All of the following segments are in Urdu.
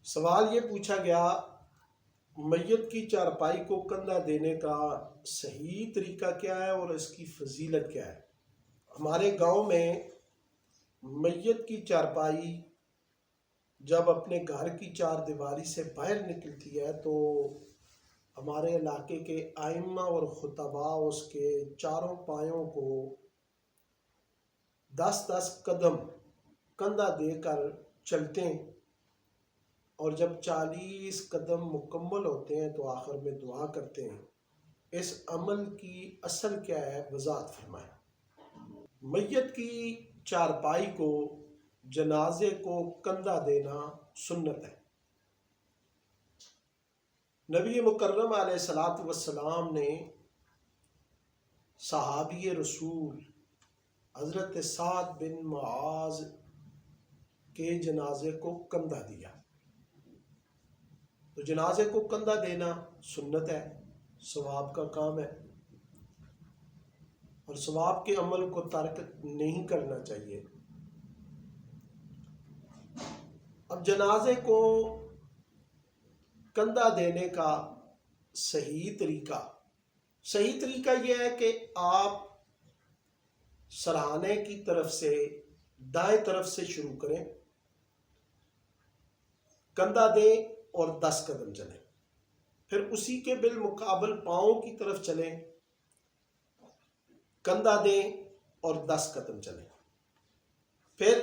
سوال یہ پوچھا گیا، میت کی چارپائی کو کندھا دینے کا صحیح طریقہ کیا ہے اور اس کی فضیلت کیا ہے؟ ہمارے گاؤں میں میت کی چارپائی جب اپنے گھر کی چار دیواری سے باہر نکلتی ہے تو ہمارے علاقے کے ائمہ اور خطباء اس کے چاروں پایوں کو 10-10 قدم کندھا دے کر چلتے ہیں، اور جب 40 قدم مکمل ہوتے ہیں تو آخر میں دعا کرتے ہیں۔ اس عمل کی اصل کیا ہے، وضاحت فرمائیں۔ میت کی چارپائی کو، جنازے کو کندھا دینا سنت ہے۔ نبی مکرم علیہ الصلوۃ والسلام نے صحابی رسول حضرت سعد بن معاذ کے جنازے کو کندھا دیا۔ تو جنازے کو کندھا دینا سنت ہے، ثواب کا کام ہے، اور ثواب کے عمل کو ترک نہیں کرنا چاہیے۔ اب جنازے کو کندھا دینے کا صحیح طریقہ یہ ہے کہ آپ سرہانے کی طرف سے دائیں طرف سے شروع کریں، کندھا دیں اور 10 قدم چلیں، پھر اسی کے بالمقابل پاؤں کی طرف چلیں، کندھا دیں اور 10 قدم چلیں، پھر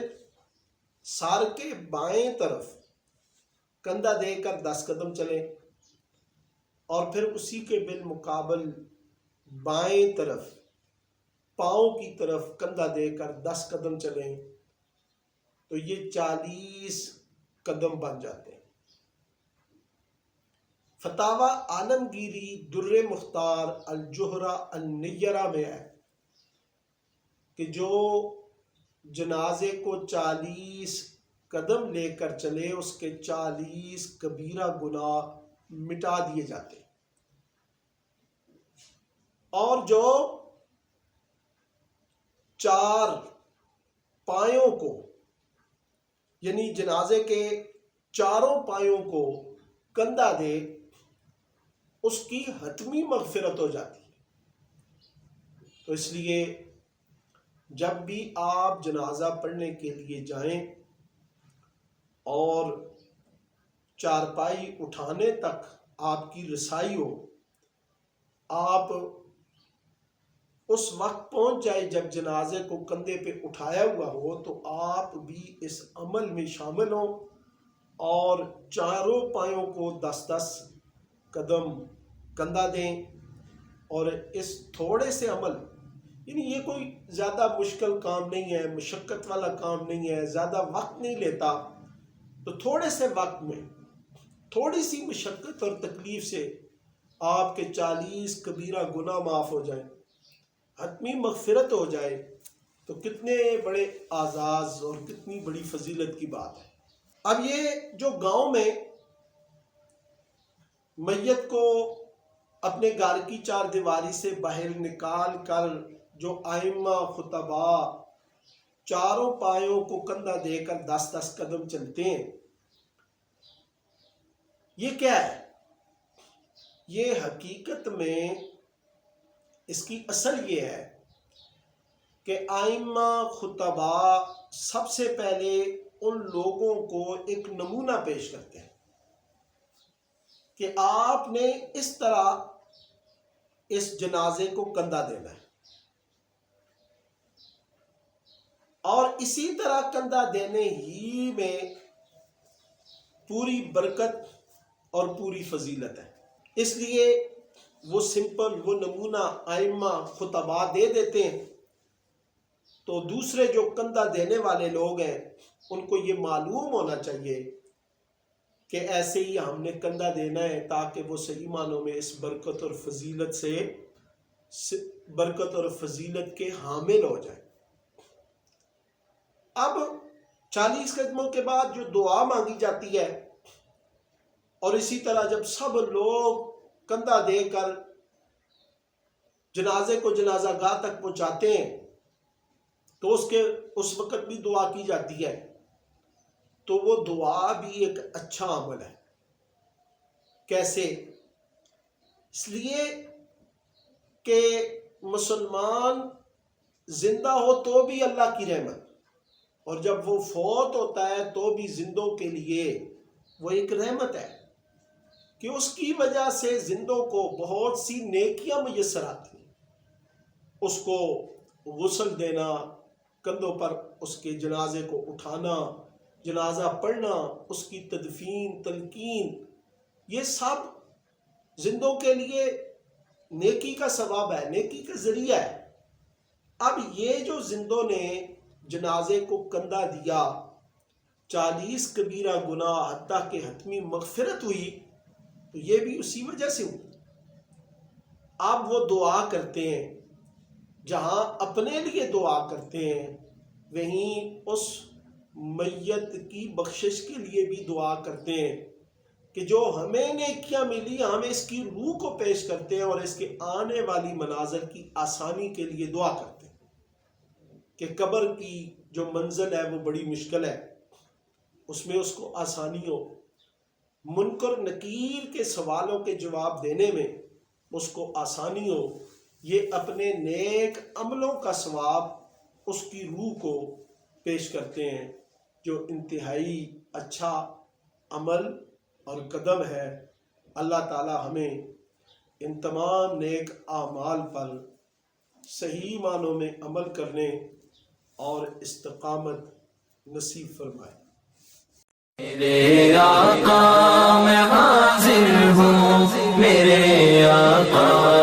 سر کے بائیں طرف کندھا دے کر 10 قدم چلیں، اور پھر اسی کے بالمقابل بائیں طرف پاؤں کی طرف کندھا دے کر 10 قدم چلیں، تو یہ 40 قدم بن جاتے ہیں۔ فتاوی عالمگیری در مختار الجوہرہ النیرہ میں ہے کہ جو جنازے کو 40 قدم لے کر چلے اس کے 40 کبیرہ گناہ مٹا دیے جاتے ہیں، اور جو 4 پایوں کو، یعنی جنازے کے چاروں پایوں کو کندھا دے، اس کی حتمی مغفرت ہو جاتی ہے۔ تو اس لیے جب بھی آپ جنازہ پڑھنے کے لیے جائیں اور چارپائی اٹھانے تک آپ کی رسائی ہو، آپ اس وقت پہنچ جائے جب جنازے کو کندھے پہ اٹھایا ہوا ہو، تو آپ بھی اس عمل میں شامل ہوں اور چاروں پایوں کو 10-10 قدم کندھا دیں، اور اس تھوڑے سے عمل، یعنی یہ کوئی زیادہ مشکل کام نہیں ہے، مشقت والا کام نہیں ہے، زیادہ وقت نہیں لیتا، تو تھوڑے سے وقت میں تھوڑی سی مشقت اور تکلیف سے آپ کے 40 کبیرہ گناہ معاف ہو جائیں، حتمی مغفرت ہو جائے، تو کتنے بڑے اعزاز اور کتنی بڑی فضیلت کی بات ہے۔ اب یہ جو گاؤں میں میت کو اپنے گھر کی چار دیواری سے باہر نکال کر جو ائمہ خطباء چاروں پایوں کو کندھا دے کر 10-10 قدم چلتے ہیں، یہ کیا ہے؟ یہ حقیقت میں اس کی اصل یہ ہے کہ ائمہ خطباء سب سے پہلے ان لوگوں کو ایک نمونہ پیش کرتے ہیں کہ آپ نے اس طرح اس جنازے کو کندھا دینا ہے، اور اسی طرح کندھا دینے ہی میں پوری برکت اور پوری فضیلت ہے۔ اس لیے وہ سمپل، وہ نمونہ ائمہ خطباء دے دیتے ہیں، تو دوسرے جو کندھا دینے والے لوگ ہیں ان کو یہ معلوم ہونا چاہیے کہ ایسے ہی ہم نے کندھا دینا ہے، تاکہ وہ صحیح معنوں میں اس برکت اور فضیلت کے حامل ہو جائیں۔ اب 40 قدموں کے بعد جو دعا مانگی جاتی ہے، اور اسی طرح جب سب لوگ کندھا دے کر جنازے کو جنازہ گاہ تک پہنچاتے ہیں تو اس وقت بھی دعا کی جاتی ہے تو وہ دعا بھی ایک اچھا عمل ہے۔ کیسے؟ اس لیے کہ مسلمان زندہ ہو تو بھی اللہ کی رحمت، اور جب وہ فوت ہوتا ہے تو بھی زندوں کے لیے وہ ایک رحمت ہے کہ اس کی وجہ سے زندوں کو بہت سی نیکیاں میسر آتی ہیں۔ اس کو غسل دینا، کندھوں پر اس کے جنازے کو اٹھانا، جنازہ پڑھنا، اس کی تدفین، تلقین، یہ سب زندوں کے لیے نیکی کا ثواب ہے، نیکی کا ذریعہ ہے۔ اب یہ جو زندوں نے جنازے کو کندھا دیا، 40 کبیرہ گناہ حتیٰ کہ حتمی مغفرت ہوئی، تو یہ بھی اسی وجہ سے ہوئی۔ اب وہ دعا کرتے ہیں، جہاں اپنے لیے دعا کرتے ہیں وہیں اس میت کی بخشش کے لیے بھی دعا کرتے ہیں کہ جو ہمیں نیکیاں ملی ہم اس کی روح کو پیش کرتے ہیں اور اس کے آنے والی مناظر کی آسانی کے لیے دعا کرتے ہیں کہ قبر کی جو منزل ہے وہ بڑی مشکل ہے، اس میں اس کو آسانی ہو، منکر نکیر کے سوالوں کے جواب دینے میں اس کو آسانی ہو۔ یہ اپنے نیک عملوں کا ثواب اس کی روح کو پیش کرتے ہیں، جو انتہائی اچھا عمل اور قدم ہے۔ اللہ تعالی ہمیں ان تمام نیک اعمال پر صحیح معنوں میں عمل کرنے اور استقامت نصیب فرمائے۔ میرے آقا میں حاضر ہوں، میرے آقا